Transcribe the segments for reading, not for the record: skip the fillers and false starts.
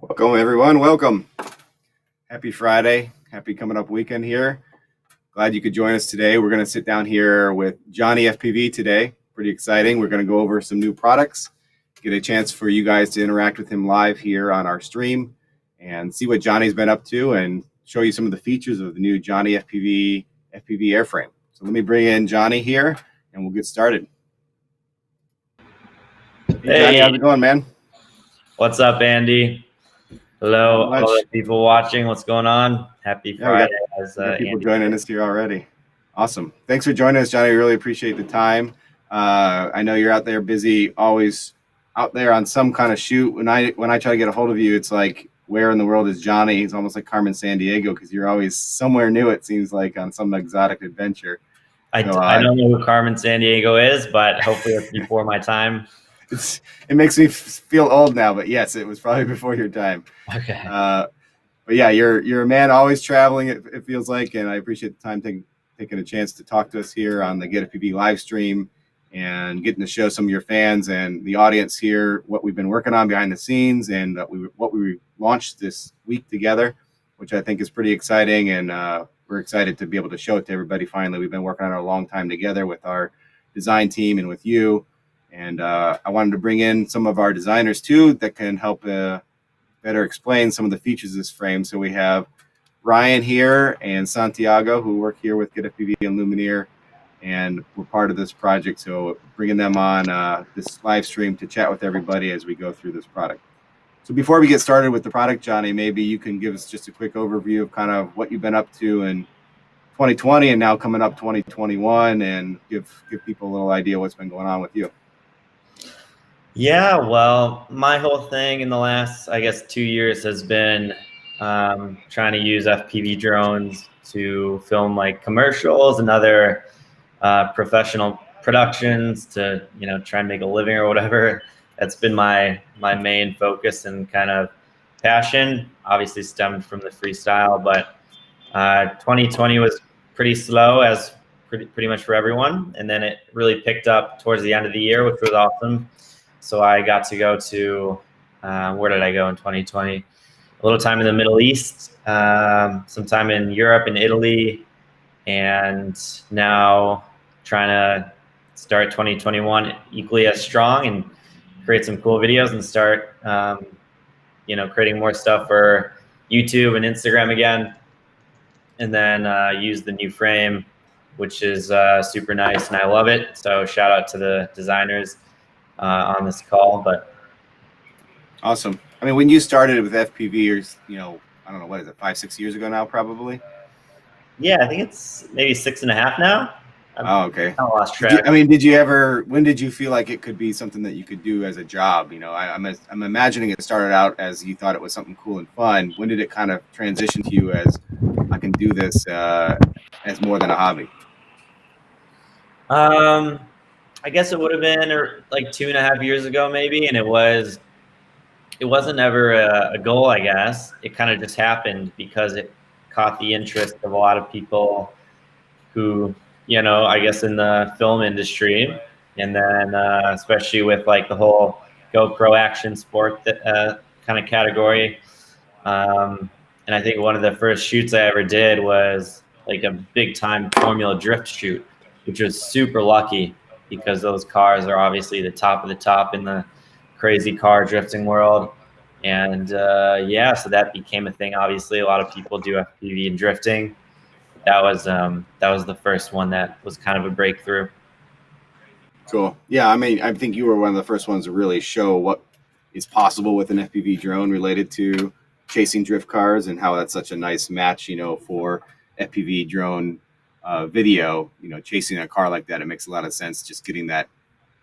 Welcome, everyone. Welcome. Happy Friday. Happy coming up weekend here. Glad you could join us today. We're going to sit down here with Johnny FPV today. Pretty exciting. We're going to go over some new products, get a chance for you guys to interact with him live here on our stream and see what Johnny's been up to and show you some of the features of the new Johnny FPV airframe. So let me bring in Johnny here and we'll get started. Hey, Johnny, how's it going, man? What's up, Andy? Hello, all the people watching. What's going on? Happy Friday. We got people joining us here already. Awesome. Thanks for joining us, Johnny. Really appreciate the time. I know you're out there busy, always out there on some kind of shoot. When I try to get a hold of you, it's like, where in the world is Johnny? He's almost like Carmen Sandiego because you're always somewhere new, it seems like, on some exotic adventure. I don't know who Carmen Sandiego is, but hopefully it's before my time. It makes me feel old now, but yes, it was probably before your time. Okay. But yeah, you're a man always traveling, it feels like, and I appreciate the time taking a chance to talk to us here on the GetFPV live stream and getting to show some of your fans and the audience here what we've been working on behind the scenes and what we launched this week together, which I think is pretty exciting, and we're excited to be able to show it to everybody finally. We've been working on it a long time together with our design team and with you. And I wanted to bring in some of our designers too that can help better explain some of the features of this frame. So we have Ryan here and Santiago, who work here with GetFPV and Lumineer, and we're part of this project. So bringing them on this live stream to chat with everybody as we go through this product. So before we get started with the product, Johnny, maybe you can give us just a quick overview of kind of what you've been up to in 2020 and now coming up 2021, and give people a little idea what's been going on with you. Yeah, well, my whole thing in the last, I guess, 2 years has been trying to use FPV drones to film like commercials and other professional productions to, try and make a living or whatever. That's been my main focus and kind of passion. Obviously stemmed from the freestyle, but 2020 was pretty slow, as pretty much for everyone, and then it really picked up towards the end of the year, which was awesome. So I got to go to, where did I go in 2020? A little time in the Middle East, some time in Europe and Italy, and now trying to start 2021 equally as strong and create some cool videos and start, creating more stuff for YouTube and Instagram again, and then use the new frame, which is super nice and I love it. So shout out to the designers on this call. But awesome. I mean, when you started with FPV, I don't know, what is it, 5-6 years ago now, probably? Yeah, I think it's maybe 6.5 now. Oh, okay. I lost track. when did you feel like it could be something that you could do as a job? I'm imagining it started out as you thought it was something cool and fun. When did it kind of transition to you as, I can do this as more than a hobby? I guess it would have been like 2.5 years ago, maybe, and it wasn't ever a goal, I guess. It kind of just happened because it caught the interest of a lot of people who, I guess in the film industry, and then especially with like the whole GoPro action sport kind of category. And I think one of the first shoots I ever did was like a big time Formula Drift shoot, which was super lucky, because those cars are obviously the top of the top in the crazy car drifting world. And yeah, so that became a thing. Obviously, a lot of people do FPV and drifting. That was the first one that was kind of a breakthrough. Cool. Yeah, I mean, I think you were one of the first ones to really show what is possible with an FPV drone related to chasing drift cars, and how that's such a nice match, for FPV drone video, chasing a car like that. It makes a lot of sense, just getting that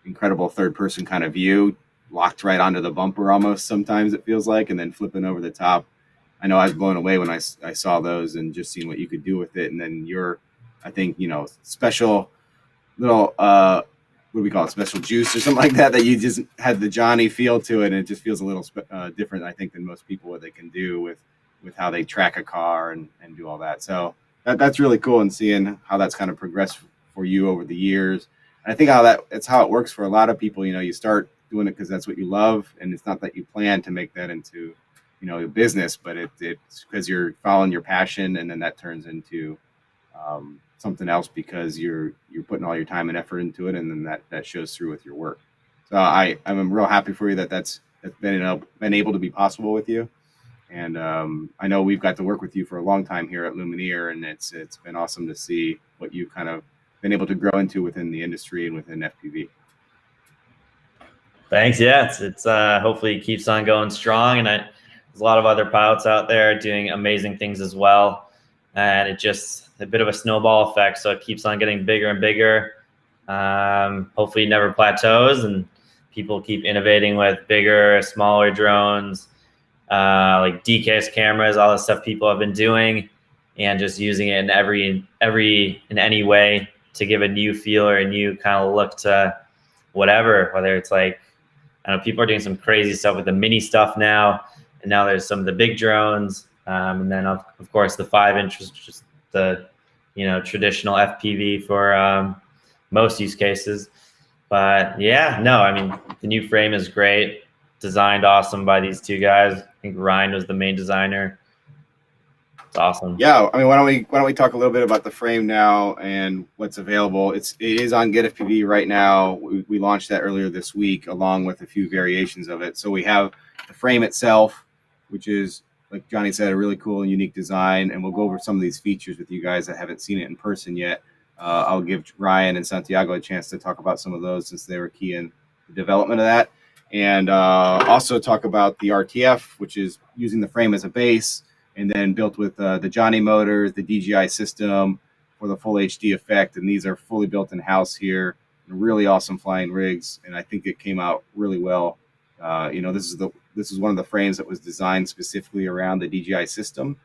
incredible third person kind of view, locked right onto the bumper almost sometimes it feels like, and then flipping over the top. I know I was blown away when I saw those and just seeing what you could do with it. And then I think, special little, what do we call it, special juice or something like that you just had the Johnny feel to it. And it just feels a little different, I think, than most people, what they can do with how they track a car and do all that. So that's really cool, and seeing how that's kind of progressed for you over the years. And I think it's how it works for a lot of people. You start doing it because that's what you love, and it's not that you plan to make that into, business, but it's because you're following your passion, and then that turns into something else because you're putting all your time and effort into it, and then that shows through with your work. So I'm real happy for you that's been able to be possible with you. And I know we've got to work with you for a long time here at Lumineer, and it's been awesome to see what you've kind of been able to grow into within the industry and within FPV. Thanks. Yeah, it's hopefully it keeps on going strong, and there's a lot of other pilots out there doing amazing things as well, and it just a bit of a snowball effect. So it keeps on getting bigger and bigger. Hopefully it never plateaus, and people keep innovating with bigger, smaller drones, like DCAS cameras, all the stuff people have been doing, and just using it in any way to give a new feel or a new kind of look to whatever, whether it's like, I know people are doing some crazy stuff with the mini stuff now, and now there's some of the big drones, and then of course the 5-inch is just the traditional FPV for most use cases. But yeah, no, I mean the new frame is great, designed awesome by these two guys. I think Ryan was the main designer. It's awesome. Yeah, I mean, why don't we talk a little bit about the frame now and what's available? It is on GetFPV right now. We launched that earlier this week, along with a few variations of it. So we have the frame itself, which is, like Johnny said, a really cool and unique design, and we'll go over some of these features with you guys that haven't seen it in person yet. I'll give Ryan and Santiago a chance to talk about some of those since they were key in the development of that, and also talk about the RTF, which is using the frame as a base, and then built with the Johnny motors, the DJI system for the full HD effect. And these are fully built in-house here, really awesome flying rigs. And I think it came out really well. This is one of the frames that was designed specifically around the DJI system,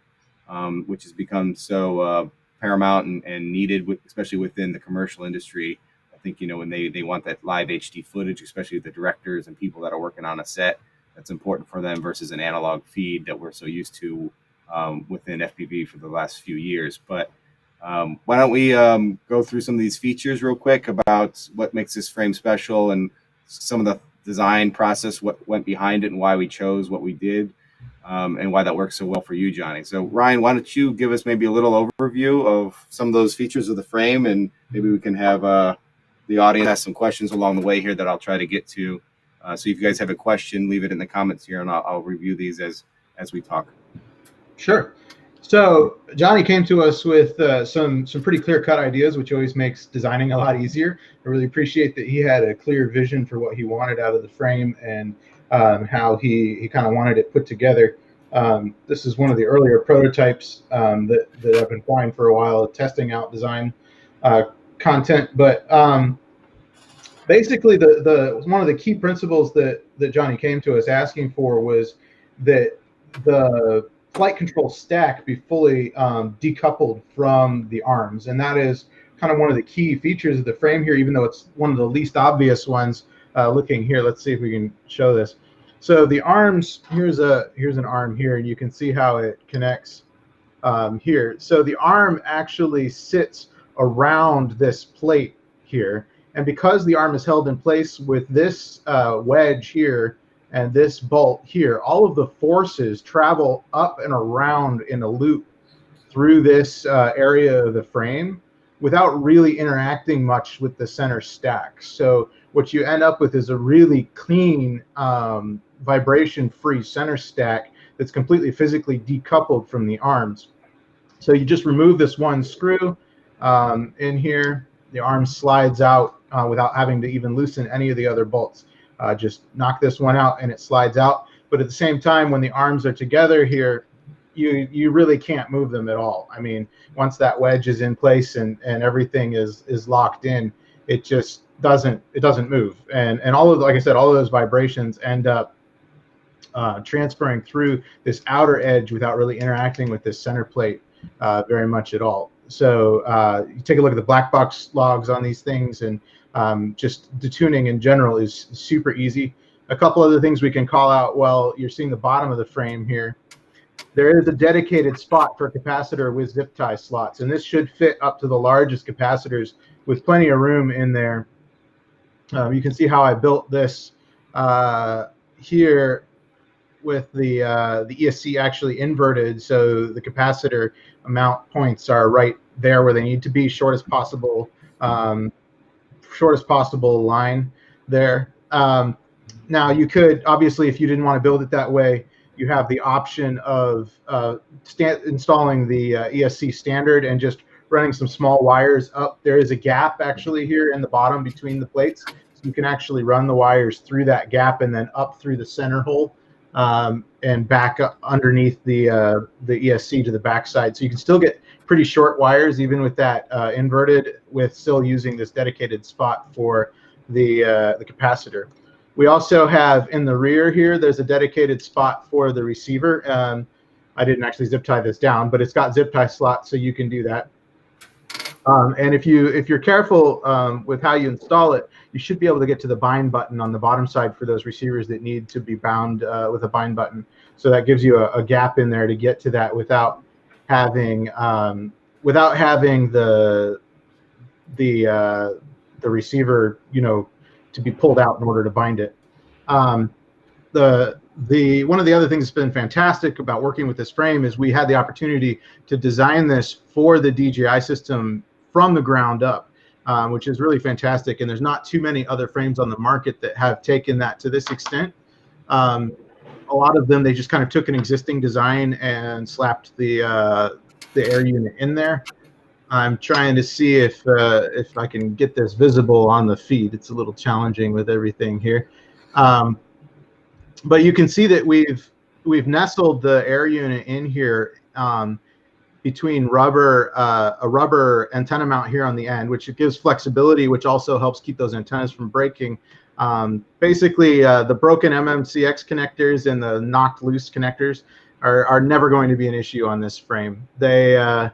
which has become so paramount and needed, especially within the commercial industry. I think, when they want that live HD footage, especially the directors and people that are working on a set, that's important for them versus an analog feed that we're so used to within FPV for the last few years. But why don't we go through some of these features real quick about what makes this frame special and some of the design process, what went behind it and why we chose what we did, and why that works so well for you, Johnny. So Ryan, why don't you give us maybe a little overview of some of those features of the frame, and maybe we can have the audience ask some questions along the way here that I'll try to get to. So if you guys have a question, leave it in the comments here, and I'll review these as we talk. Sure. So Johnny came to us with some pretty clear-cut ideas, which always makes designing a lot easier. I really appreciate that he had a clear vision for what he wanted out of the frame and how he kind of wanted it put together. This is one of the earlier prototypes that I've been flying for a while, testing out design content. But basically, one of the key principles that Johnny came to us asking for was that the flight control stack be fully decoupled from the arms, and that is kind of one of the key features of the frame here, even though it's one of the least obvious ones. Looking here, let's see if we can show this. So the arms, here's an arm here, and you can see how it connects here. So the arm actually sits around this plate here, and because the arm is held in place with this wedge here and this bolt here, all of the forces travel up and around in a loop through this area of the frame without really interacting much with the center stack. So what you end up with is a really clean, vibration-free center stack that's completely physically decoupled from the arms. So you just remove this one screw in here, the arm slides out without having to even loosen any of the other bolts. Just knock this one out and it slides out. But at the same time, when the arms are together here, you really can't move them at all. I mean, once that wedge is in place and everything is locked in, it just doesn't move. And all of, like I said, all of those vibrations end up transferring through this outer edge without really interacting with this center plate very much at all. So you take a look at the black box logs on these things, and just detuning in general is super easy. A couple other things we can call out while you're seeing the bottom of the frame here. There is a dedicated spot for capacitor with zip tie slots, and this should fit up to the largest capacitors with plenty of room in there. You can see how I built this here. the ESC actually inverted, so the capacitor mount points are right there where they need to be, shortest possible line there. Now you could, obviously, if you didn't want to build it that way, you have the option of installing the ESC standard and just running some small wires up. There is a gap actually here in the bottom between the plates. So you can actually run the wires through that gap and then up through the center hole and back up underneath the ESC to the backside. So you can still get pretty short wires even with that inverted, with still using this dedicated spot for the capacitor. We also have in the rear here, there's a dedicated spot for the receiver. I didn't actually zip tie this down, but it's got zip tie slots, so you can do that. And if you're careful with how you install it, you should be able to get to the bind button on the bottom side for those receivers that need to be bound with a bind button. So that gives you a gap in there to get to that without having the receiver, to be pulled out in order to bind it. One of the other things that's been fantastic about working with this frame is we had the opportunity to design this for the DJI system from the ground up, which is really fantastic. And there's not too many other frames on the market that have taken that to this extent. A lot of them, they just kind of took an existing design and slapped the air unit in there. I'm trying to see if I can get this visible on the feed. It's a little challenging with everything here. But you can see that we've nestled the air unit in here between a rubber antenna mount here on the end, which gives flexibility, which also helps keep those antennas from breaking. Basically, the broken MMCX connectors and the knocked loose connectors are never going to be an issue on this frame. The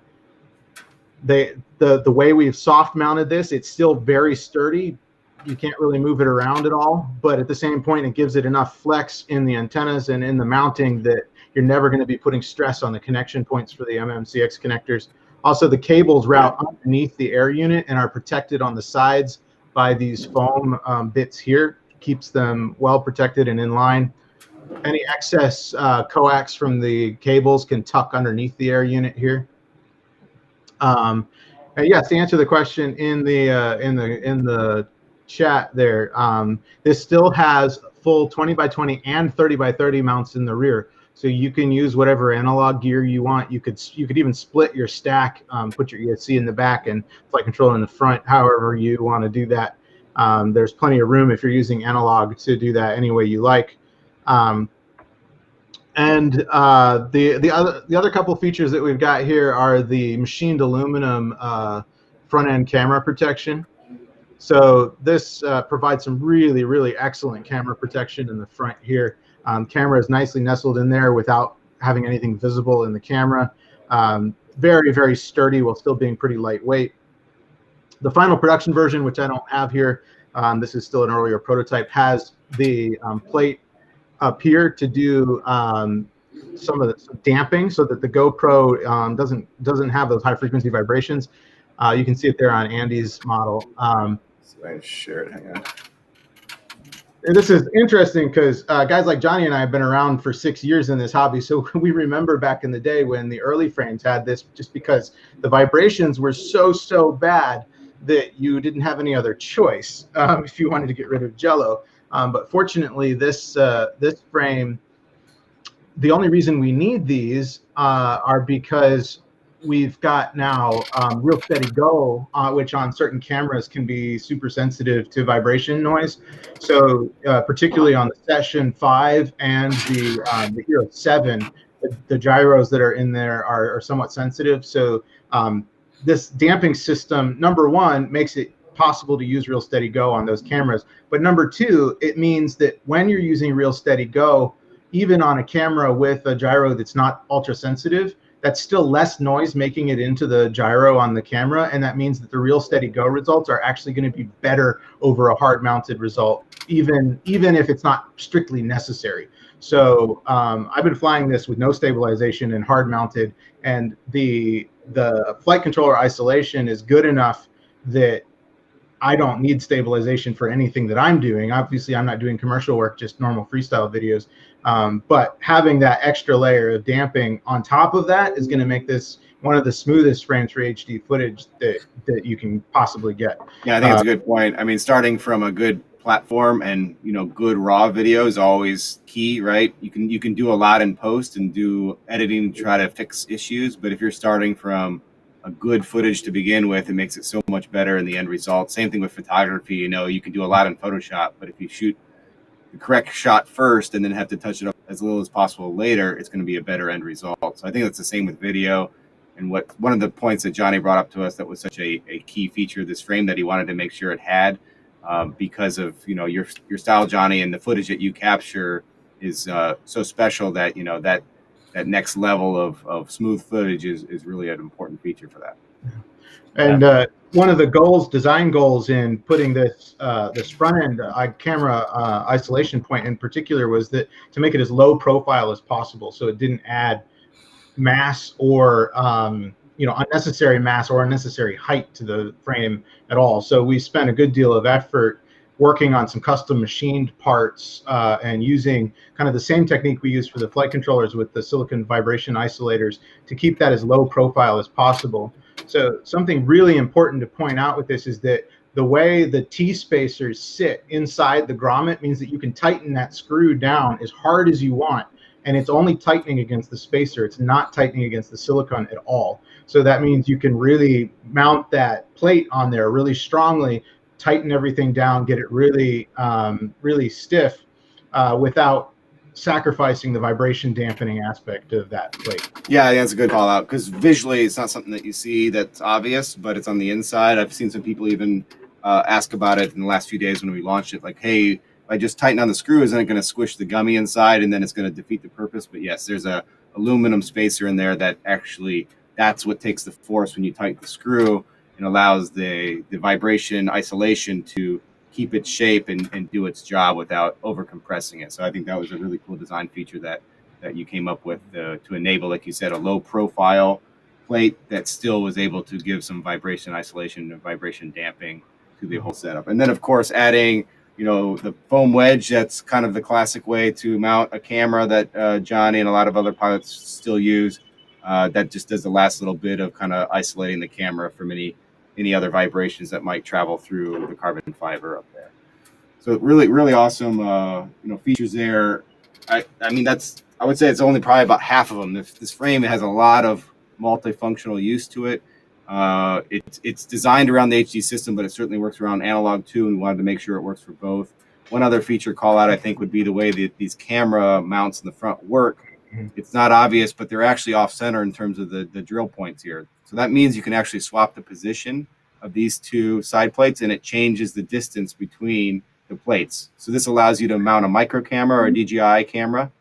way we've soft mounted this, it's still very sturdy. You can't really move it around at all, but at the same point, it gives it enough flex in the antennas and in the mounting that you're never going to be putting stress on the connection points for the MMCX connectors. Also, the cables route underneath the air unit and are protected on the sides by these foam bits here. Keeps them well protected and in line. Any excess coax from the cables can tuck underneath the air unit here. And yes, to answer the question in the chat there, this still has full 20x20 and 30x30 mounts in the rear, so you can use whatever analog gear you want. You could even split your stack, put your ESC in the back and flight controller in the front, however you want to do that. There's plenty of room if you're using analog to do that any way you like. And the other couple features that we've got here are the machined aluminum front end camera protection. So this provides some really, really excellent camera protection in the front here. Camera is nicely nestled in there without having anything visible in the camera. Very, very sturdy while still being pretty lightweight. The final production version, which I don't have here, this is still an earlier prototype, has the plate up here to do some of the damping so that the GoPro doesn't have those high frequency vibrations. You can see it there on Andy's model. So I share it. Hang on. And this is interesting because guys like Johnny and I have been around for 6 years in this hobby, so we remember back in the day when the early frames had this, just because the vibrations were so bad that you didn't have any other choice if you wanted to get rid of jello. But fortunately, this frame, the only reason we need these are because we've got now real steady go, which on certain cameras can be super sensitive to vibration noise. So particularly on the Session 5 and the Hero 7, the gyros that are in there are somewhat sensitive. So this damping system, number one, makes it possible to use real steady go on those cameras. But number two, it means that when you're using real steady go, even on a camera with a gyro that's not ultra sensitive, that's still less noise making it into the gyro on the camera, and that means that the real steady go results are actually going to be better over a hard mounted result, even if it's not strictly necessary. So I've been flying this with no stabilization and hard mounted, and the flight controller isolation is good enough that I don't need stabilization for anything that I'm doing. Obviously, I'm not doing commercial work, just normal freestyle videos. But having that extra layer of damping on top of that is going to make this one of the smoothest frames for HD footage that you can possibly get. Yeah, I think it's a good point. I mean, starting from a good platform and, you know, good raw video is always key, right? You can do a lot in post and do editing to try to fix issues, but if you're starting from a good footage to begin with, it makes it so much better in the end result. Same thing with photography. You know, you can do a lot in Photoshop, but if you shoot the correct shot first and then have to touch it up as little as possible later, it's going to be a better end result. So I think that's the same with video. And one of the points that Johnny brought up to us that was such a key feature of this frame that he wanted to make sure it had, because of, you know, your style, Johnny, and the footage that you capture is so special that, you know, that next level of smooth footage is really an important feature for that. And one of the goals, design goals, in putting this this front end camera isolation point in particular was that to make it as low profile as possible, so it didn't add mass or you know, unnecessary mass or unnecessary height to the frame at all. So we spent a good deal of effort working on some custom machined parts and using kind of the same technique we use for the flight controllers with the silicon vibration isolators to keep that as low profile as possible. So something really important to point out with this is that the way the T-spacers sit inside the grommet means that you can tighten that screw down as hard as you want, and it's only tightening against the spacer. It's not tightening against the silicone at all. So that means you can really mount that plate on there really strongly, tighten everything down, get it really, really stiff without sacrificing the vibration dampening aspect of that plate. Yeah, that's a good call out, because visually it's not something that you see that's obvious, but it's on the inside. I've seen some people even ask about it in the last few days when we launched it, like, hey, if I just tighten on the screw, isn't it going to squish the gummy inside and then it's going to defeat the purpose? But yes, there's a aluminum spacer in there that actually, that's what takes the force when you tighten the screw and allows the vibration isolation to keep its shape and do its job without over compressing it. So I think that was a really cool design feature that you came up with to enable, like you said, a low profile plate that still was able to give some vibration isolation and vibration damping to the whole setup. And then of course adding, you know, the foam wedge, that's kind of the classic way to mount a camera that Johnny and a lot of other pilots still use. That just does the last little bit of kind of isolating the camera from any other vibrations that might travel through the carbon fiber up there. So really, really awesome, you know, features there. I mean, I would say it's only probably about half of them. This frame has a lot of multifunctional use to it. It's designed around the HD system, but it certainly works around analog too, and we wanted to make sure it works for both. One other feature call out, I think, would be the way that these camera mounts in the front work. It's not obvious, but they're actually off center in terms of the drill points here. So that means you can actually swap the position of these two side plates, and it changes the distance between the plates. So this allows you to mount a micro camera or a DJI camera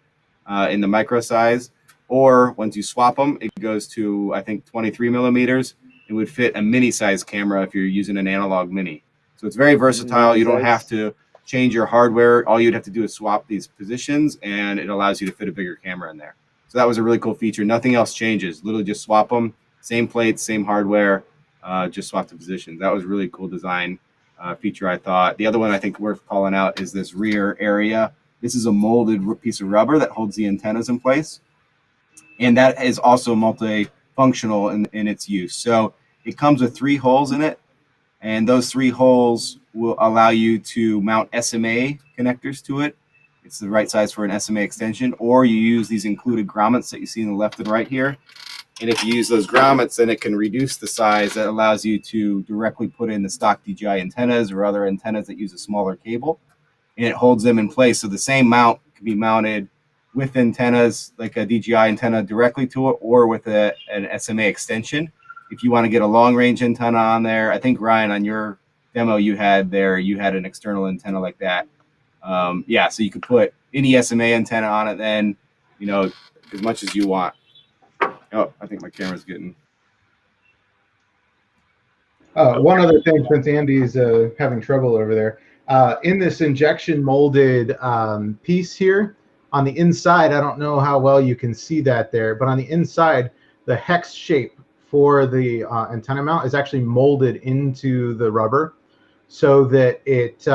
in the micro size, or once you swap them, it goes to, I think, 23 millimeters. It would fit a mini size camera if you're using an analog mini. So it's very versatile. You don't have to change your hardware. All you'd have to do is swap these positions, and it allows you to fit a bigger camera in there. So that was a really cool feature. Nothing else changes. Literally just swap them. Same plates, same hardware, just swap the positions. That was a really cool design feature, I thought. The other one I think worth calling out is this rear area. This is a molded piece of rubber that holds the antennas in place. And that is also multifunctional in its use. So it comes with 3 holes in it. And those 3 holes will allow you to mount SMA connectors to it. It's the right size for an SMA extension, or you use these included grommets that you see in the left and right here. And if you use those grommets, then it can reduce the size. That allows you to directly put in the stock DJI antennas or other antennas that use a smaller cable, and it holds them in place. So the same mount can be mounted with antennas, like a DJI antenna directly to it, or with an SMA extension. If you want to get a long range antenna on there, I think Ryan, on your demo you had an external antenna like that. Yeah, so you could put any SMA antenna on it then, you know, as much as you want. Oh, I think my camera's getting... One other thing, since Andy's having trouble over there, in this injection molded piece here, on the inside, I don't know how well you can see that there, but on the inside, the hex shape for the antenna mount is actually molded into the rubber. so that it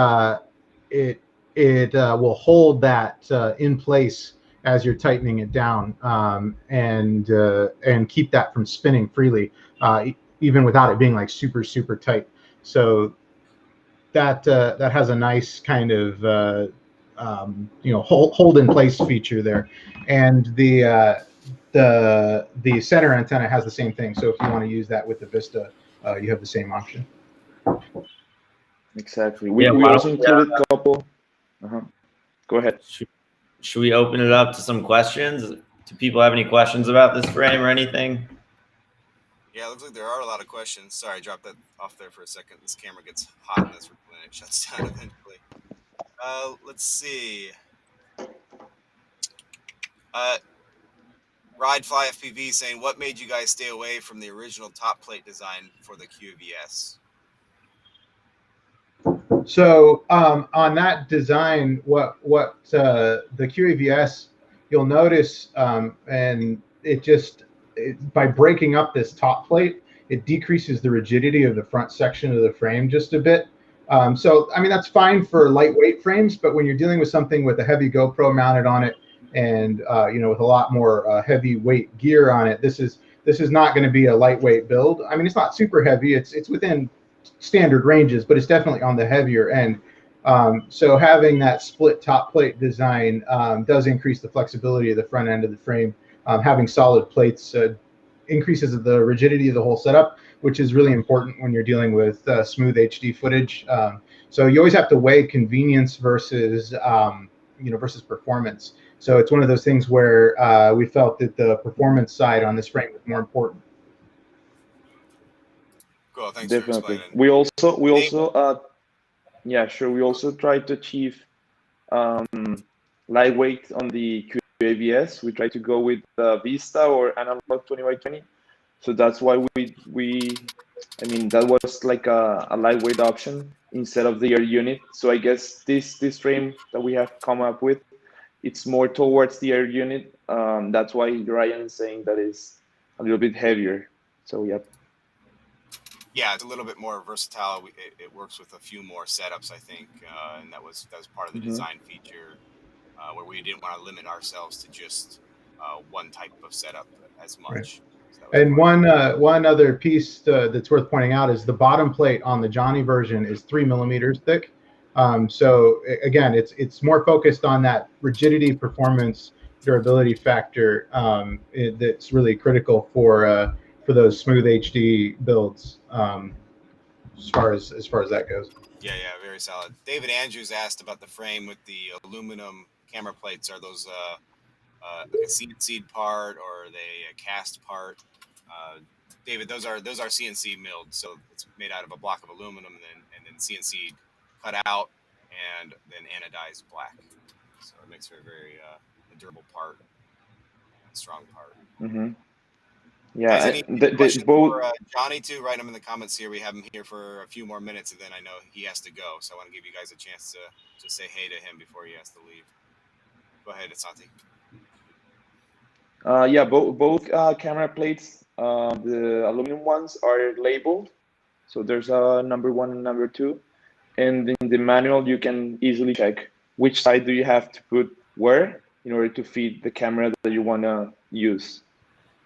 will hold that in place as you're tightening it down, and keep that from spinning freely, even without it being like super tight. So that has a nice kind of hold in place feature there, and the center antenna has the same thing. So if you want to use that with the Vista, you have the same option. Exactly. Yeah, We why also don't we, included a couple. Go ahead. should we open it up to some questions? Do people have any questions about this frame or anything? Yeah, it looks like there are a lot of questions. Sorry, I dropped that off there for a second. This camera gets hot in this room and it shuts down eventually. Let's see. Ridefly FPV saying, what made you guys stay away from the original top plate design for the QVS? So on that design, what the QAVS, you'll notice, and by breaking up this top plate, it decreases the rigidity of the front section of the frame just a bit. So I mean, that's fine for lightweight frames, but when you're dealing with something with a heavy GoPro mounted on it, and with a lot more heavyweight gear on it, this is not going to be a lightweight build. I mean, it's not super heavy. It's within standard ranges, but it's definitely on the heavier end. So having that split top plate design does increase the flexibility of the front end of the frame. Having solid plates increases the rigidity of the whole setup, which is really important when you're dealing with smooth HD footage. So you always have to weigh convenience versus versus performance. So it's one of those things where we felt that the performance side on this frame was more important. Cool, thanks Definitely. for explaining. We also yeah, sure. We also tried to achieve lightweight on the QAVS. We tried to go with Vista or analog 20x20. So that's why I mean, that was like a lightweight option instead of the air unit. So I guess this frame that we have come up with, it's more towards the air unit. That's why Ryan is saying that is a little bit heavier. So yeah. Yeah, it's a little bit more versatile. It works with a few more setups, I think, and that was part of the design feature, where we didn't want to limit ourselves to just one type of setup as much. Right. So and one other piece that's worth pointing out is the bottom plate on the Johnny version is 3 millimeters thick. So again, it's more focused on that rigidity, performance, durability factor that's really critical for those smooth HD builds, as far as that goes. Yeah, very solid. David Andrews asked about the frame with the aluminum camera plates. Are those like a CNC part, or are they a cast part? David, those are CNC milled, so it's made out of a block of aluminum and then CNC cut out and then anodized black. So it makes for a very durable part, and strong part. Yeah, Guys, any questions for Johnny too? Write them in the comments here. We have him here for a few more minutes, and then I know he has to go. So I want to give you guys a chance to just say hey to him before he has to leave. Go ahead, Asante. Yeah, both camera plates, the aluminum ones are labeled. So there's a number 1 and number 2. And in the manual, you can easily check which side do you have to put where in order to feed the camera that you want to use.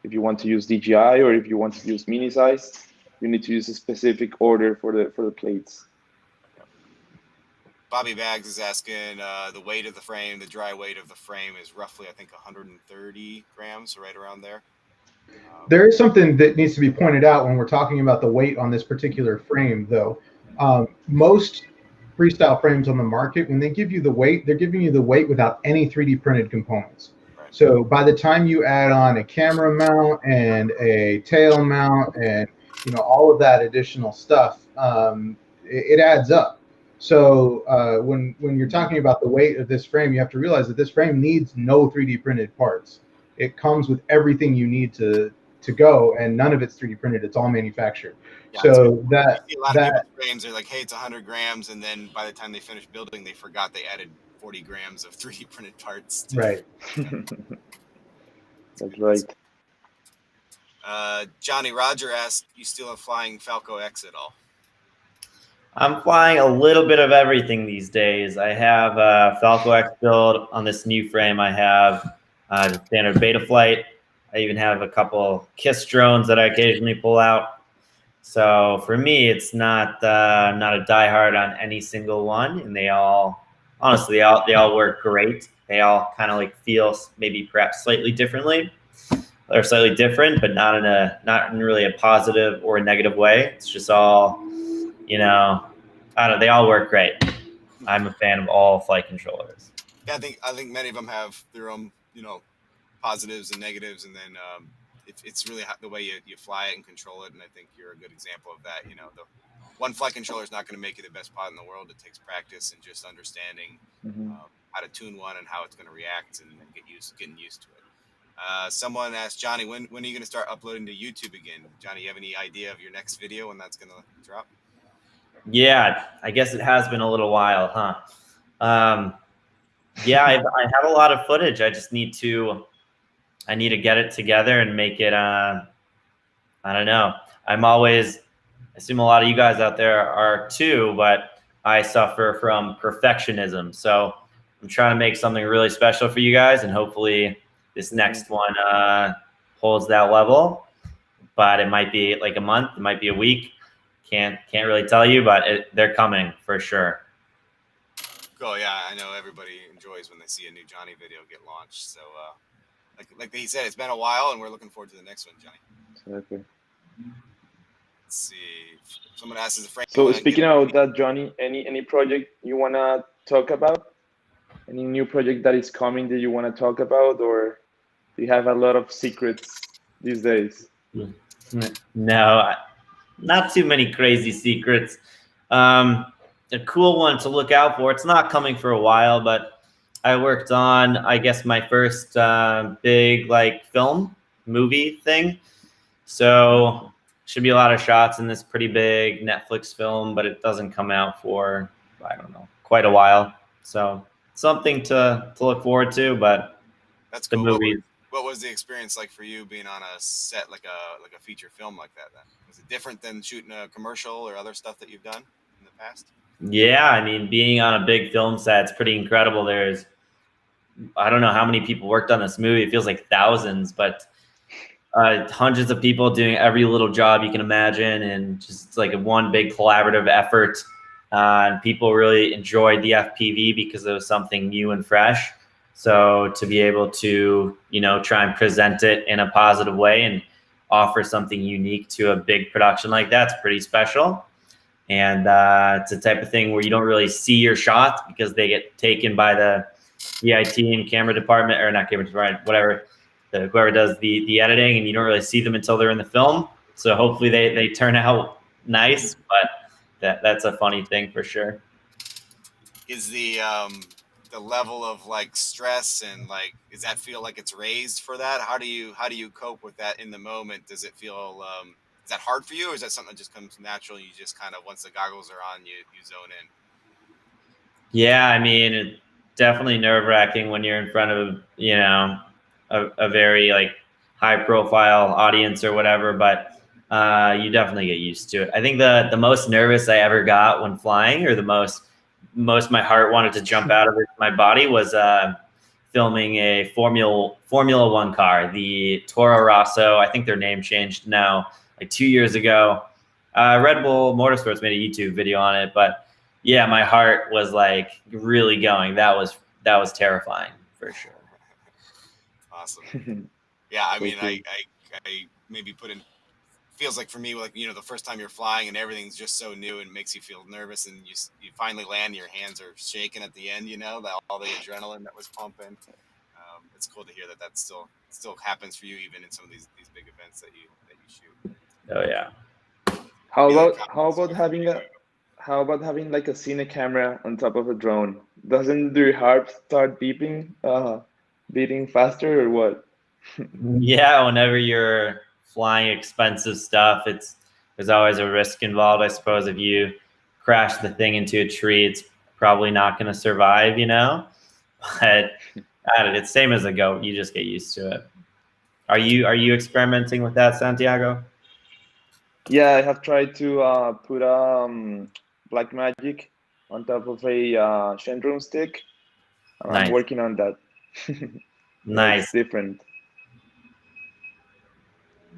If you want to use DJI or if you want to use mini size, you need to use a specific order for the plates. Bobby Bags is asking the weight of the frame. The dry weight of the frame is roughly, I think, 130 grams, so right around there. There is something that needs to be pointed out when we're talking about the weight on this particular frame, though. Most freestyle frames on the market, when they give you the weight, they're giving you the weight without any 3D printed components. Right. So by the time you add on a camera mount and a tail mount and all of that additional stuff, it adds up. So when you're talking about the weight of this frame, you have to realize that this frame needs no 3D printed parts. It comes with everything you need to go, and none of it's 3D printed. It's all manufactured. Yeah, so that a lot of people's frames are like, hey, it's 100 grams, and then by the time they finish building, they forgot they added 40 grams of 3D printed parts. Right. That's right. Johnny Roger asked, you still have flying Falco X at all? I'm flying a little bit of everything these days. I have a Falco X build on this new frame. I have the standard beta flight. I even have a couple KISS drones that I occasionally pull out. So for me, it's not not a diehard on any single one, and they all, honestly, they all work great. They all kind of like feel maybe perhaps slightly differently, or slightly different, but not in really a positive or a negative way. It's just all, you know, I don't know, they all work great. I'm a fan of all flight controllers. Yeah, I think many of them have their own, you know, positives and negatives, and then it's really the way you fly it and control it. And I think you're a good example of that. You know, the one flight controller is not going to make you the best pilot in the world. It takes practice and just understanding how to tune one and how it's going to react, and getting used to it. Someone asked Johnny, when are you going to start uploading to YouTube again? Johnny, you have any idea of your next video when that's going to drop? Yeah, I guess it has been a little while, huh? Yeah, I have a lot of footage. I need to get it together and make it, I don't know. I assume a lot of you guys out there are too, but I suffer from perfectionism. So I'm trying to make something really special for you guys, and hopefully this next one holds that level. But it might be like a month, it might be a week. Can't really tell you, but they're coming for sure. Cool. Yeah, I know everybody enjoys when they see a new Johnny video get launched. So, like he said, it's been a while, and we're looking forward to the next one, Johnny. Okay. Let's see. Someone asks, "Is a frame?" So speaking of that, Johnny, any project you wanna talk about? Any new project that is coming that you wanna talk about, or do you have a lot of secrets these days? No, not too many crazy secrets. A cool one to look out for. It's not coming for a while, but I worked on, I guess, my first big like film movie thing. So should be a lot of shots in this pretty big Netflix film, but it doesn't come out for, I don't know, quite a while. So something to look forward to, but that's the cool. movies. What was the experience like for you being on a set like a feature film like that then? Was it different than shooting a commercial or other stuff that you've done in the past? Yeah, I mean, being on a big film set, it's pretty incredible. I don't know how many people worked on this movie. It feels like thousands, but hundreds of people doing every little job you can imagine, and just like one big collaborative effort. And people really enjoyed the FPV because it was something new and fresh. So to be able to, you know, try and present it in a positive way and offer something unique to a big production like that's pretty special. And it's a type of thing where you don't really see your shots because they get taken by the EIT and camera department, or not camera department, whatever, whoever does the editing, and you don't really see them until they're in the film. So hopefully they turn out nice, but that's a funny thing for sure. Is the level of like stress and like, does that feel like it's raised for that? How do you cope with that in the moment? Does it feel is that hard for you, or is that something that just comes natural? You just kind of, once the goggles are on, you zone in? Yeah, I mean, it's definitely nerve-wracking when you're in front of, you know, a very like high-profile audience or whatever, but you definitely get used to it. I think the most nervous I ever got when flying, or the most my heart wanted to jump out of my body, was filming a Formula One car, the Toro Rosso. I think their name changed now, like 2 years ago. Red Bull Motorsports made a YouTube video on it, but yeah, my heart was like really going. That was terrifying for sure. Awesome. Yeah, I mean, I maybe put in, feels like for me, like, you know, the first time you're flying and everything's just so new and makes you feel nervous, and you finally land and your hands are shaking at the end, you know, all the adrenaline that was pumping. It's cool to hear that still happens for you even in some of these big events that you shoot. Oh yeah. How about having like a cine camera on top of a drone? Doesn't your heart start beating faster, or what? Yeah, whenever you're flying expensive stuff, there's always a risk involved. I suppose if you crash the thing into a tree, it's probably not going to survive, you know. But it's same as a goat. You just get used to it. Are you experimenting with that, Santiago? Yeah, I have tried to put Black Magic on top of a Shendron stick. Nice. I'm working on that. Nice. It's different.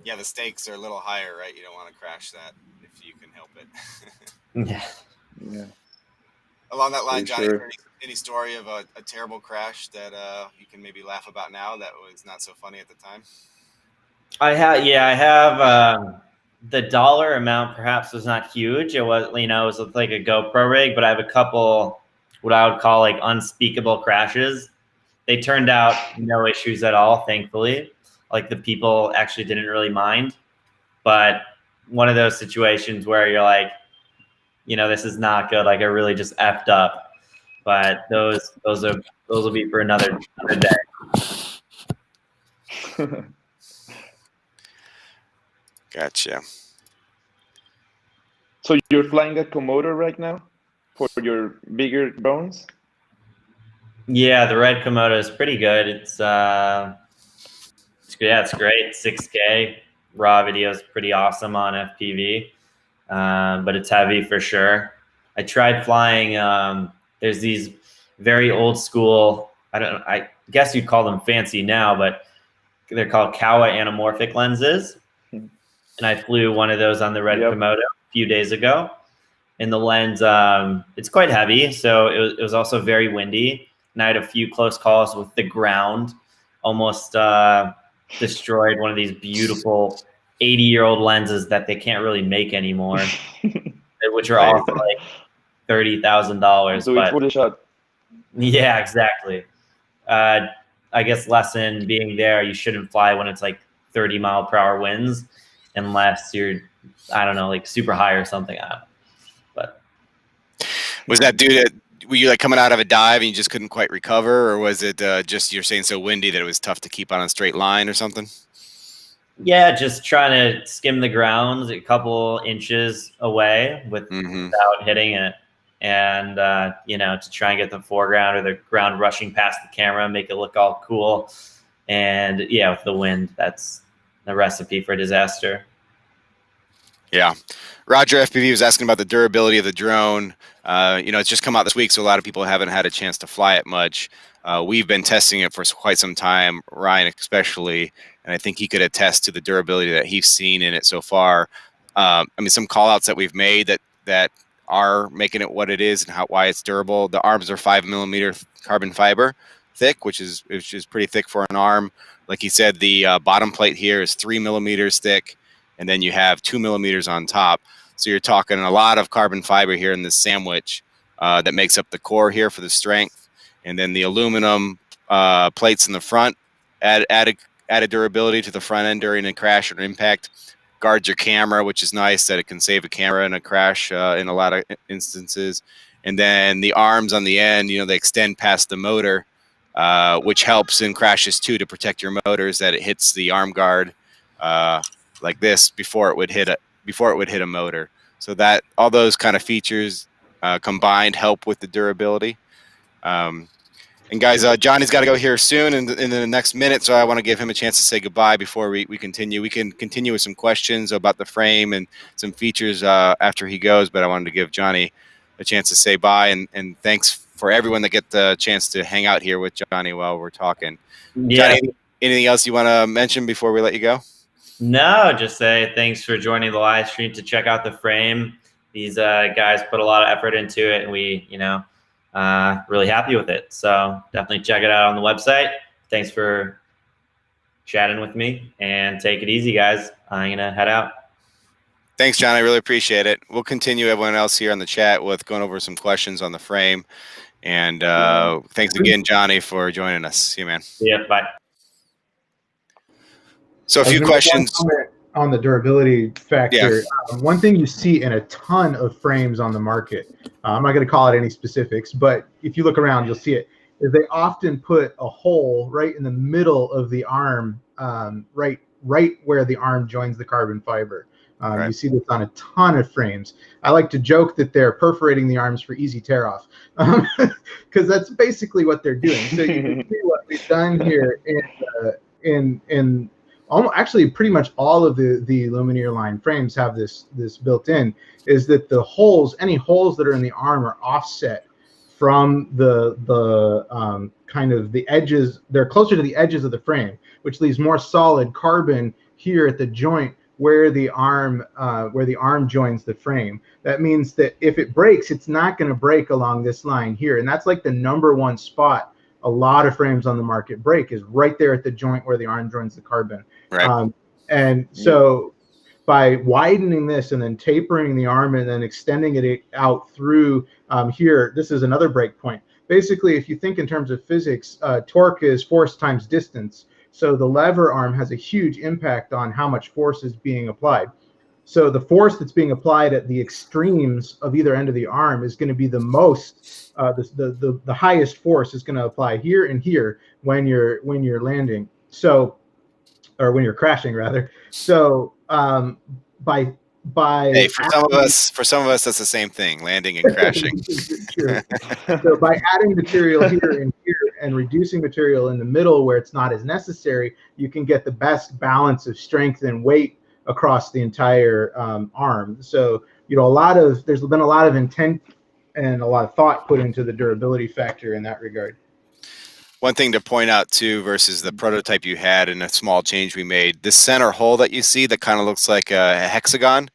Yeah, the stakes are a little higher, right? You don't want to crash that if you can help it. Yeah. Yeah. Along that line, For Johnny, sure. any story of a terrible crash that you can maybe laugh about now that was not so funny at the time? I have. The dollar amount perhaps was not huge. It was, it was like a GoPro rig, but I have a couple what I would call like unspeakable crashes. They turned out no issues at all, thankfully. Like the people actually didn't really mind. But one of those situations where you're like, this is not good. Like I really just effed up. But those will be for another day. Gotcha. So you're flying a Komodo right now for your bigger drones? Yeah, the red Komodo is pretty good. It's great. 6K raw video is pretty awesome on FPV, but it's heavy for sure. I tried flying. There's these very old school. I guess you'd call them fancy now, but they're called Kawa anamorphic lenses. And I flew one of those on the red Komodo a few days ago. And the lens, it's quite heavy, so it was also very windy. And I had a few close calls with the ground. Almost destroyed one of these beautiful 80-year-old lenses that they can't really make anymore, which are all for like $30,000. Do it for the shot. Yeah, exactly. I guess lesson being there, you shouldn't fly when it's like 30-mile-per-hour winds, unless you're, I don't know, like super high or something. But was that due to, were you like coming out of a dive and you just couldn't quite recover, or was it just you're saying so windy that it was tough to keep on a straight line or something? Yeah, just trying to skim the ground a couple inches away without hitting it, and to try and get the foreground or the ground rushing past the camera, make it look all cool. And yeah, with the wind, that's the recipe for disaster. Yeah. Roger FPV was asking about the durability of the drone. It's just come out this week, so a lot of people haven't had a chance to fly it much. We've been testing it for quite some time, Ryan especially, and I think he could attest to the durability that he's seen in it so far. Some call-outs that we've made that are making it what it is and why it's durable. The arms are 5mm carbon fiber thick, which is pretty thick for an arm. Like he said, the bottom plate here is 3mm thick, and then you have 2mm on top. So you're talking a lot of carbon fiber here in this sandwich that makes up the core here for the strength. And then the aluminum plates in the front added durability to the front end during a crash or impact. Guards your camera, which is nice that it can save a camera in a crash in a lot of instances. And then the arms on the end, they extend past the motor, which helps in crashes too, to protect your motors, that it hits the arm guard like this before it would hit a motor. So that all those kind of features combined help with the durability. And guys, Johnny's got to go here soon in the next minute, so I want to give him a chance to say goodbye before we continue. We can continue with some questions about the frame and some features after he goes, but I wanted to give Johnny a chance to say bye, and thanks for everyone that get the chance to hang out here with Johnny while we're talking. Yeah. Johnny, anything else you want to mention before we let you go? No, just say thanks for joining the live stream to check out the frame. These guys put a lot of effort into it, and we, really happy with it. So definitely check it out on the website. Thanks for chatting with me, and take it easy, guys. I'm gonna head out. Thanks, John. I really appreciate it. We'll continue everyone else here on the chat with going over some questions on the frame. And thanks again, Johnny, for joining us. See you, man. Yeah, bye. So a few questions on the durability factor. Yeah. One thing you see in a ton of frames on the market, I'm not going to call it any specifics, but if you look around, you'll see it, is they often put a hole right in the middle of the arm, right where the arm joins the carbon fiber. Right. You see this on a ton of frames. I like to joke that they're perforating the arms for easy tear off, because that's basically what they're doing. So you can see what we've done here in actually pretty much all of the Lumineer line frames have this built in, is that the holes, any holes that are in the arm, are offset from the kind of the edges. They're closer to the edges of the frame, which leaves more solid carbon here at the joint where the arm joins the frame. That means that if it breaks, it's not going to break along this line here, and that's like the #1 spot a lot of frames on the market break, is right there at the joint where the arm joins the carbon. Right. And so by widening this and then tapering the arm and then extending it out through here, this is another break point. Basically, if you think in terms of physics, torque is force times distance. So the lever arm has a huge impact on how much force is being applied. So the force that's being applied at the extremes of either end of the arm is going to be the most, the highest force is going to apply here and here when you're landing. So, or when you're crashing rather. So by hey, for some of us, that's the same thing, landing and crashing. So by adding material here and here and reducing material in the middle where it's not as necessary, you can get the best balance of strength and weight across the entire arm. So, you know, there's been a lot of intent and a lot of thought put into the durability factor in that regard. One thing to point out too, versus the prototype you had and a small change we made, this center hole that you see that kind of looks like a hexagon,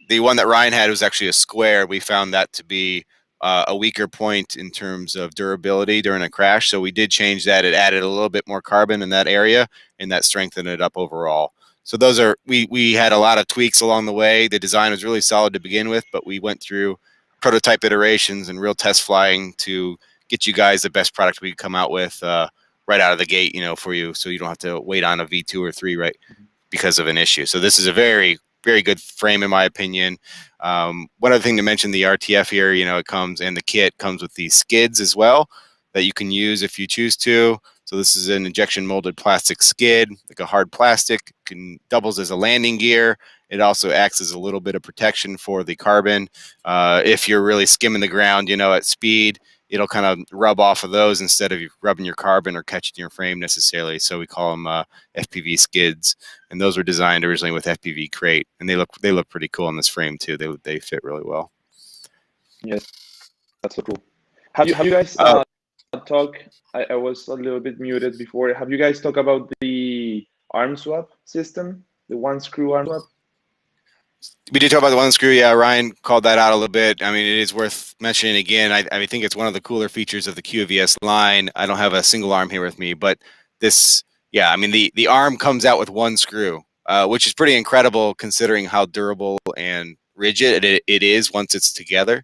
the one that Ryan had was actually a square. We found that to be a weaker point in terms of durability during a crash. So we did change that. It added a little bit more carbon in that area, and that strengthened it up overall. So those are, we had a lot of tweaks along the way. The design was really solid to begin with, but we went through prototype iterations and real test flying to get you guys the best product we could come out with right out of the gate, you know, for you, so you don't have to wait on a V2 or 3 right because of an issue. So this is a very, very good frame in my opinion. One other thing to mention, the RTF here, you know, it comes, and the kit comes with these skids as well that you can use if you choose to. So this is an injection molded plastic skid, like a hard plastic, doubles as a landing gear. It also acts as a little bit of protection for the carbon. If you're really skimming the ground, you know, at speed, it'll kind of rub off of those instead of you rubbing your carbon or catching your frame necessarily. So we call them FPV skids, and those were designed originally with FPV crate, and they look pretty cool on this frame too. They fit really well. Yes, that's so cool. Have you guys talk? I was a little bit muted before. Have you guys talked about the arm swap system, the one screw arm swap? We did talk about the one screw. Yeah, Ryan called that out a little bit. I mean, it is worth mentioning again. I think it's one of the cooler features of the QVS line. I don't have a single arm here with me, but this, yeah, I mean, the arm comes out with one screw, which is pretty incredible considering how durable and rigid it is once it's together.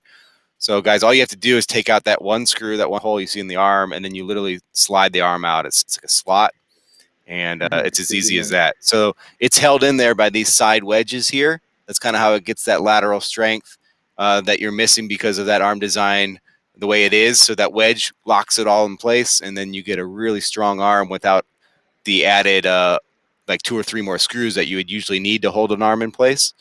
So guys, all you have to do is take out that one screw, that one hole you see in the arm, and then you literally slide the arm out. It's like a slot, and it's as easy as that. So it's held in there by these side wedges here. That's kind of how it gets that lateral strength that you're missing because of that arm design the way it is. So that wedge locks it all in place, and then you get a really strong arm without the added like 2 or 3 more screws that you would usually need to hold an arm in place.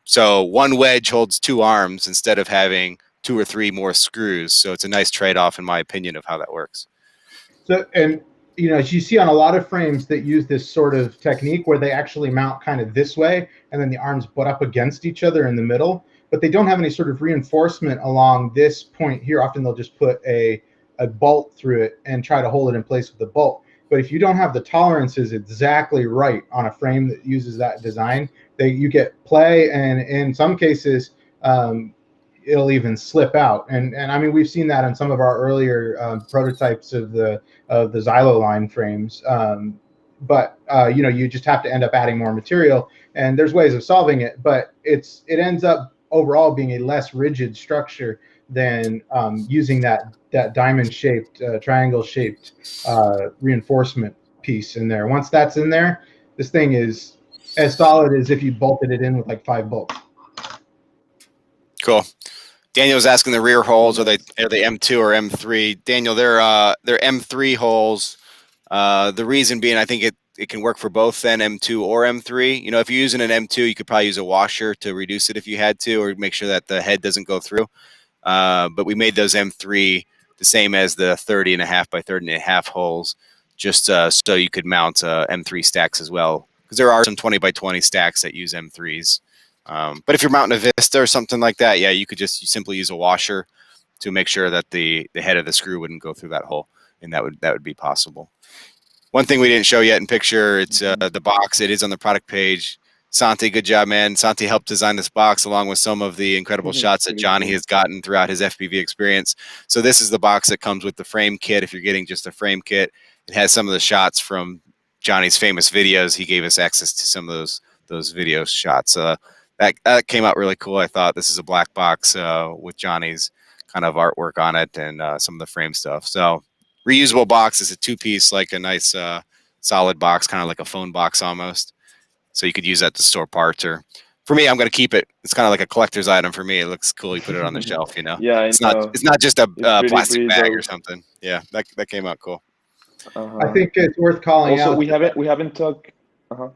So one wedge holds 2 arms instead of having 2 or 3 more screws. So it's a nice trade-off, in my opinion, of how that works. So, and you know, as you see on a lot of frames that use this sort of technique where they actually mount kind of this way, and then the arms butt up against each other in the middle, but they don't have any sort of reinforcement along this point here. Often they'll just put a bolt through it and try to hold it in place with the bolt. But if you don't have the tolerances exactly right on a frame that uses that design, you get play, and in some cases, it'll even slip out. And I mean, we've seen that on some of our earlier prototypes of the Xylo line frames. But you know, you just have to end up adding more material, and there's ways of solving it. But it ends up overall being a less rigid structure than using that diamond-shaped, triangle-shaped reinforcement piece in there. Once that's in there, this thing is as solid as if you bolted it in with like 5 bolts. Cool. Daniel was asking the rear holes, are they M2 or M3? Daniel, they're M3 holes. The reason being, I think it can work for both then M2 or M3. You know, if you're using an M2, you could probably use a washer to reduce it if you had to, or make sure that the head doesn't go through. But we made those M3 the same as the 30.5 by 30.5 holes, just so you could mount M3 stacks as well, because there are some 20 by 20 stacks that use M3s. But if you're mounting a Vista or something like that, yeah, you could just simply use a washer to make sure that the head of the screw wouldn't go through that hole, and that would be possible. One thing we didn't show yet in picture, it's the box. It is on the product page. Santi, good job, man. Santi helped design this box along with some of the incredible shots that Johnny has gotten throughout his FPV experience. So this is the box that comes with the frame kit. If you're getting just a frame kit, it has some of the shots from Johnny's famous videos. He gave us access to some of those video shots. That came out really cool. I thought this is a black box with Johnny's kind of artwork on it and some of the frame stuff. So reusable box is a two-piece, like a nice solid box, kind of like a phone box almost. So you could use that to store parts, or for me, I'm going to keep it. It's kind of like a collector's item for me. It looks cool. You put it on the shelf, you know. Yeah, it's not just a plastic bag or something. Yeah, that came out cool. I think it's worth calling out. We haven't talked. I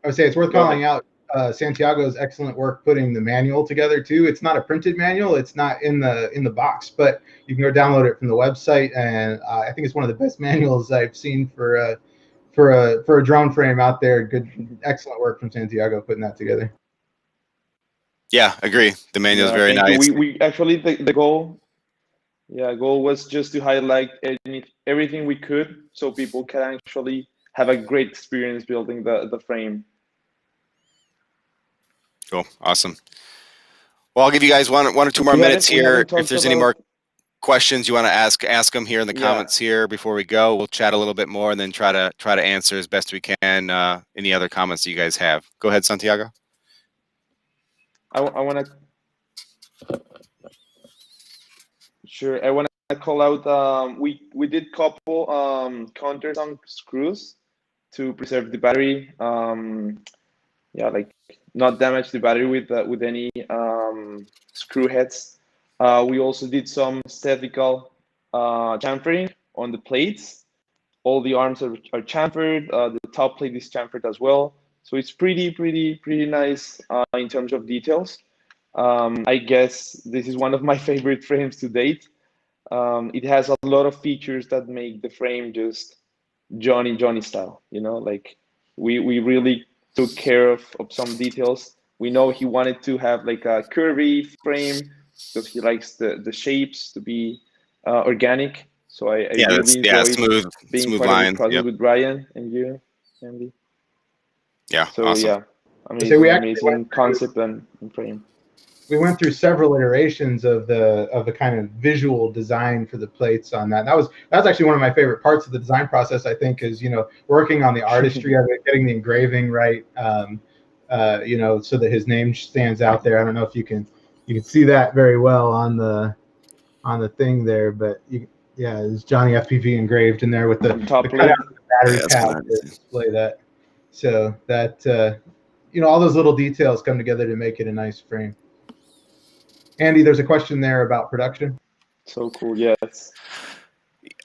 would say it's worth calling out Santiago's excellent work putting the manual together too. It's not a printed manual. It's not in the box, but you can go download it from the website, and I think it's one of the best manuals I've seen for a drone frame out there. Good, excellent work from Santiago putting that together. Yeah, agree. The manual is very nice. We actually the goal was just to highlight everything we could, so people can actually have a great experience building the frame. Cool, awesome. Well, I'll give you guys one or two more minutes here. If there's any more questions you want to ask them here in the comments here before we go. We'll chat a little bit more and then try to answer as best we can any other comments that you guys have. Go ahead, Santiago. I want to I want to call out we did couple counters on screws to preserve the battery, like not damage the battery with any screw heads. We also did some statical chamfering on the plates. All the arms are chamfered. The top plate is chamfered as well. So it's pretty nice in terms of details. I guess this is one of my favorite frames to date. It has a lot of features that make the frame just Johnny style. You know, like we really took care of some details. We know he wanted to have like a curvy frame because he likes the shapes to be organic. So I really enjoyed being part of the process with Ryan and you, Andy. Yeah, so awesome. Amazing concept and frame. We went through several iterations of the kind of visual design for the plates on that. That was actually one of my favorite parts of the design process. I think is working on the artistry of it, getting the engraving right, so that his name stands out there. I don't know if you can see that very well on the thing there, but it's Johnny FPV engraved in there with the cutout of the battery pack to display that. So that all those little details come together to make it a nice frame. Andy, there's a question there about production. So cool, yes.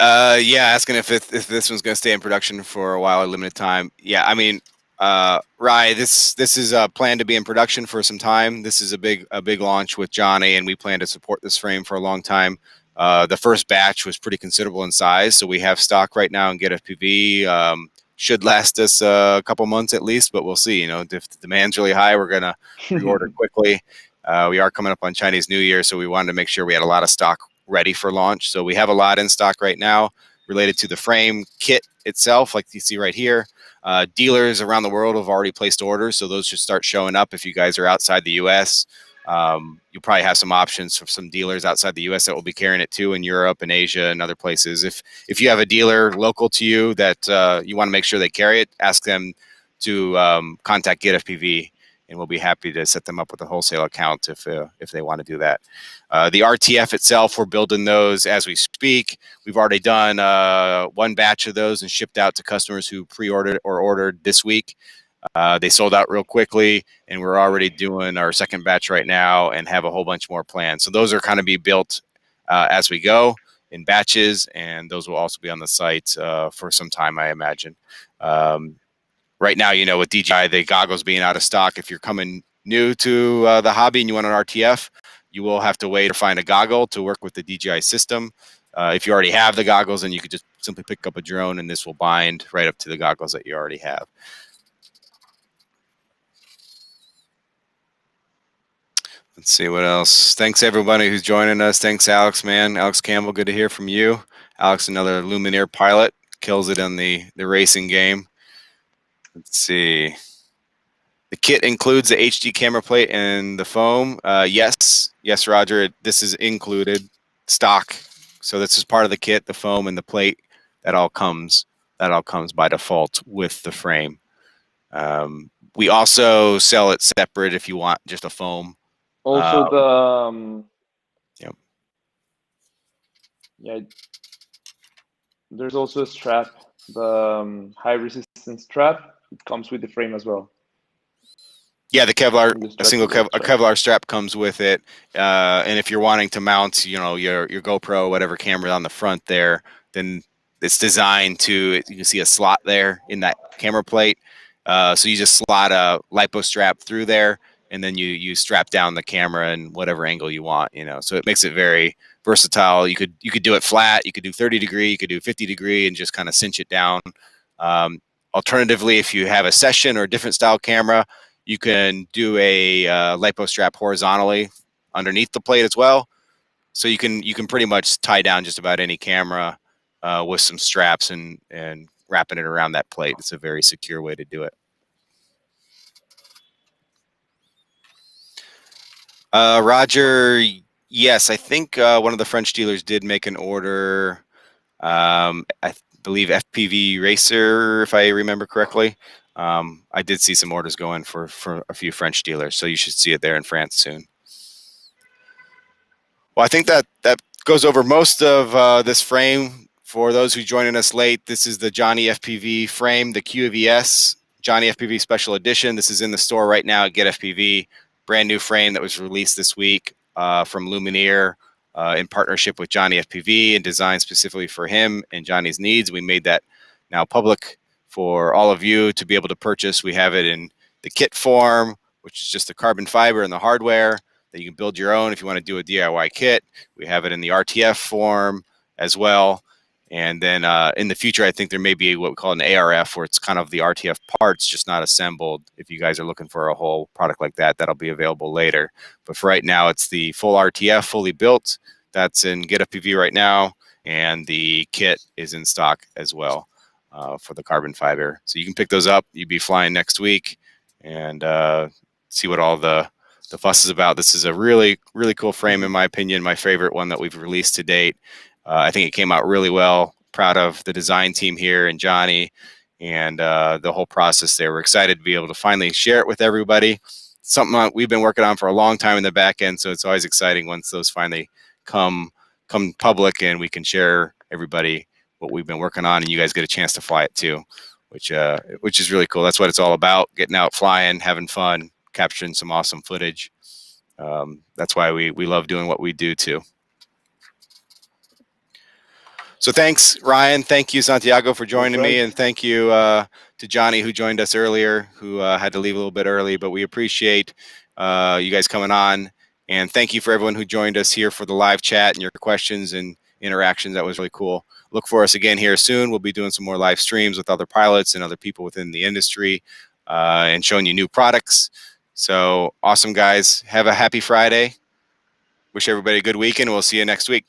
Asking if this one's going to stay in production for a while, a limited time. Yeah, I mean, Rye, this is planned to be in production for some time. This is a big launch with Johnny, and we plan to support this frame for a long time. The first batch was pretty considerable in size, so we have stock right now in GetFPV. Should last us a couple months at least, but we'll see. If the demand's really high, we're gonna reorder quickly. We are coming up on Chinese New Year, so we wanted to make sure we had a lot of stock ready for launch. So we have a lot in stock right now related to the frame kit itself, like you see right here. Dealers around the world have already placed orders, so those should start showing up. If you guys are outside the U.S., you'll probably have some options for some dealers outside the U.S. that will be carrying it too in Europe and Asia and other places. If you have a dealer local to you that you want to make sure they carry it, ask them to contact GetFPV, and we'll be happy to set them up with a wholesale account if they want to do that. The RTF itself, we're building those as we speak. We've already done one batch of those and shipped out to customers who pre-ordered or ordered this week. They sold out real quickly, and we're already doing our second batch right now and have a whole bunch more planned. So those are kind of be built as we go in batches, and those will also be on the site for some time, I imagine. Right now, with DJI, the goggles being out of stock, if you're coming new to the hobby and you want an RTF, you will have to wait to find a goggle to work with the DJI system. If you already have the goggles, then you could just simply pick up a drone and this will bind right up to the goggles that you already have. Let's see what else. Thanks everybody who's joining us. Thanks Alex, man. Alex Campbell, good to hear from you. Alex, another Lumineer pilot, kills it in the racing game. Let's see. The kit includes the HD camera plate and the foam. Yes, Roger. This is included, stock. So this is part of the kit, the foam and the plate. That all comes by default with the frame. We also sell it separate if you want just a foam. Also Yep. Yeah, there's also a strap, the high resistance strap. It comes with the frame as well. Yeah, the Kevlar, a single strap. Kevlar strap comes with it. And if you're wanting to mount, you know, your GoPro, whatever camera on the front there, then it's designed to, you can see a slot there in that camera plate. So you just slot a lipo strap through there, and then you strap down the camera in whatever angle you want, you know. So it makes it very versatile. You could do it flat, you could do 30 degree, you could do 50 degree, and just kind of cinch it down. Alternatively, if you have a session or a different style camera, you can do a lipo strap horizontally underneath the plate as well. So you can pretty much tie down just about any camera with some straps and wrapping it around that plate. It's a very secure way to do it. Roger, yes, I think one of the French dealers did make an order. I believe FPV Racer, if I remember correctly. I did see some orders going for a few French dealers, so you should see it there in France soon. Well, I think that goes over most of this frame. For those who joining us late, this is the Johnny FPV frame, the QVS Johnny FPV Special Edition. This is in the store right now at GetFPV. Brand new frame that was released this week from Lumineer in partnership with Johnny FPV and designed specifically for him and Johnny's needs. We made that now public for all of you to be able to purchase. We have it in the kit form, which is just the carbon fiber and the hardware that you can build your own if you want to do a DIY kit. We have it in the RTF form as well. And then in the future, I think there may be what we call an ARF, where it's kind of the RTF parts, just not assembled. If you guys are looking for a whole product like that, that'll be available later. But for right now, it's the full RTF, fully built. That's in GetFPV right now. And the kit is in stock as well for the carbon fiber. So you can pick those up. You'll be flying next week and see what all the fuss is about. This is a really, really cool frame, in my opinion, my favorite one that we've released to date. I think it came out really well. Proud of the design team here and Johnny and the whole process there. We're excited to be able to finally share it with everybody. Something we've been working on for a long time in the back end, so it's always exciting once those finally come public and we can share everybody what we've been working on, and you guys get a chance to fly it too, which is really cool. That's what it's all about: getting out, flying, having fun, capturing some awesome footage. That's why we love doing what we do too. So thanks, Ryan. Thank you, Santiago, for joining me. And thank you to Johnny, who joined us earlier, who had to leave a little bit early. But we appreciate you guys coming on. And thank you for everyone who joined us here for the live chat and your questions and interactions. That was really cool. Look for us again here soon. We'll be doing some more live streams with other pilots and other people within the industry and showing you new products. So awesome, guys. Have a happy Friday. Wish everybody a good weekend. We'll see you next week.